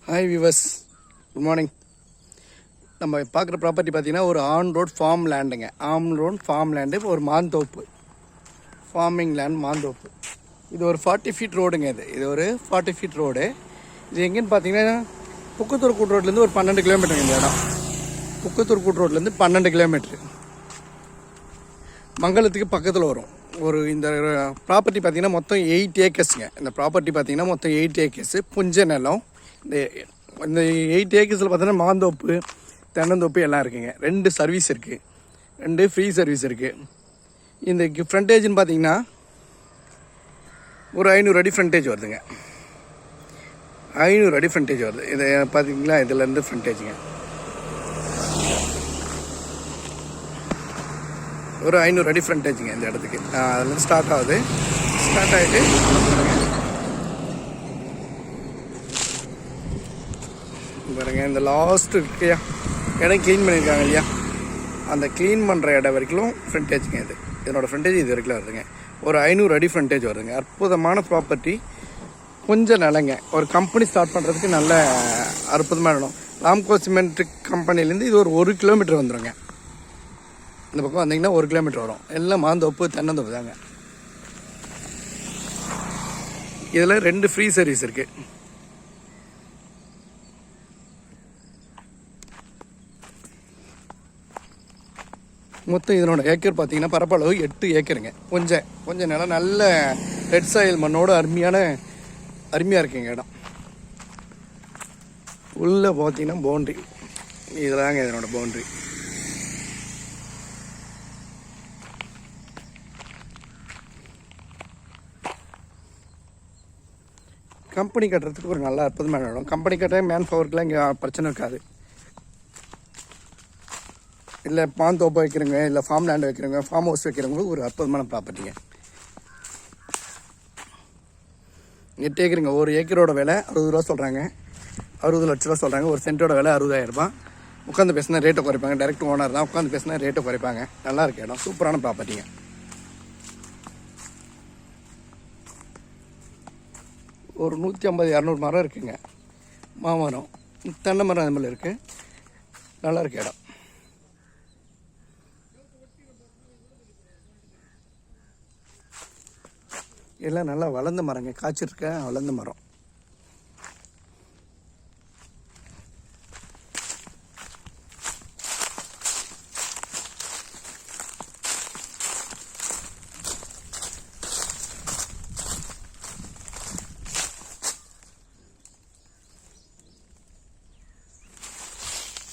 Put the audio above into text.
Hi viewers, good morning. நம்ம பார்க்குற property பார்த்திங்கன்னா ஒரு ஆன் ரோட் ஃபார்ம் லேண்டுங்க. ஆன் ரோட் ஃபார்ம் லேண்டு, ஒரு மாந்தோப்பு, ஃபார்மிங் லேண்ட் மாந்தோப்பு. இது ஒரு 40 ஃபீட் ரோடுங்க. இது ஒரு 40 ஃபீட் ரோடு. இது எங்கேன்னு பார்த்தீங்கன்னா புக்கத்தூர் கூட்டு ரோட்லேருந்து ஒரு 12 கிலோமீட்டர். இந்த இடம் புக்கத்தூர் கூட்டு ரோட்லேருந்து 12 கிலோமீட்ரு, மங்களத்துக்கு பக்கத்தில் வரும். இந்த ப்ராப்பர்ட்டி பார்த்திங்கன்னா மொத்தம் 8 ஏக்கர்ஸுங்க. இந்த ப்ராப்பர்ட்டி பார்த்திங்கன்னா மொத்தம் 8 ஏக்கர்ஸு புஞ்ச நிலம். இந்த 8 ஏக்கர்ஸில் பார்த்தீங்கன்னா மாந்தோப்பு, தென்னந்தோப்பு எல்லாம் இருக்குங்க. 2 சர்வீஸ் இருக்குது, 2 ஃப்ரீ சர்வீஸ் இருக்குது. இந்த ஃப்ரண்டேஜ்னு பார்த்தீங்கன்னா ஒரு 500 அடி ஃப்ரண்டேஜ் வருதுங்க. 500 அடி ஃப்ரண்டேஜ் வருது. இதை பார்த்தீங்களா, இதுலேருந்து ஃப்ரண்டேஜுங்க ஒரு 500 அடி ஃப்ரண்டேஜுங்க இந்த இடத்துக்கு. அதுலேருந்து ஸ்டார்ட் ஆகுது. ஸ்டார்ட் ஆகிட்டு பாருங்க, இந்த லாஸ்ட்டு இருக்கையா இடம் க்ளீன் பண்ணியிருக்காங்க இல்லையா, அந்த க்ளீன் பண்ணுற இடம் வரைக்கும் ஃப்ரண்டேஜுங்க. இதனோட ஃப்ரண்டேஜ் இது வரைக்கும் வருதுங்க. ஒரு 500 அடி ஃப்ரண்டேஜ் வருதுங்க. அற்புதமான ப்ராப்பர்ட்டி, கொஞ்சம் நிலங்க. ஒரு கம்பெனி ஸ்டார்ட் பண்ணுறதுக்கு நல்ல அற்புதமான இடம். ராம்கோ சிமெண்ட் கம்பெனிலேருந்து இது ஒரு 1 கிலோமீட்டர் வந்துடுங்க. இந்த பக்கம் வந்தீங்கன்னா 1 கிலோமீட்டர் வரும். எல்லாம் மாந்தோப்பு, தென்னந்தோப்பு தாங்க. இதில் 2 ஃப்ரீ சர்வீஸ் இருக்குது. மொத்தம் இதனோட ஏக்கர் பார்த்தீங்கன்னா பரப்பளவு 8 ஏக்கருங்க. கொஞ்சம் நிலம் நல்ல ரெட் சாயில் மண்ணோட அருமையாக இருக்குங்க இடம். உள்ளே பார்த்தீங்கன்னா பவுண்ட்ரி, இதுதாங்க இதனோட பவுண்ட்ரி. கம்பெனி கட்டுறதுக்கு ஒரு நல்ல அற்புதமான இடம். கம்பெனி கட்ட மேன் பவருக்குலாம் இங்கே பிரச்சனை இருக்காது. இல்லை மாந்தோப்பு வைக்கிறவங்க, இல்லை ஃபார்ம் லேண்ட் வைக்கிறவங்க, ஃபார்ம் ஹவுஸ் வைக்கிறவங்களுக்கு ஒரு அற்புதமான ப்ராப்பர்ட்டிங்க. 8 ஏக்கருங்க. ஒரு ஏக்கரோட விலை 60 ரூபா சொல்கிறாங்க, 60 லட்ச ரூபா சொல்கிறாங்க. ஒரு சென்ட்டோட விலை 60,000 ரூபா. உட்காந்து பேசினா ரேட்டை குறைப்பாங்க. டைரக்ட் ஓனர் தான், உட்காந்து பேசினா ரேட்டை குறைப்பாங்க. நல்லா இருக்கு இடம், சூப்பரான ப்ராப்பர்ட்டிங்க. ஒரு 150-200 மரம் இருக்குங்க. மாமரம், தென்னை மரம் அது மாதிரி இருக்குது. நல்லா இருக்கு இடம். எல்லாம் நல்லா வளர்ந்த மரங்க, காய்ச்சிருக்க வளர்ந்த மரம்.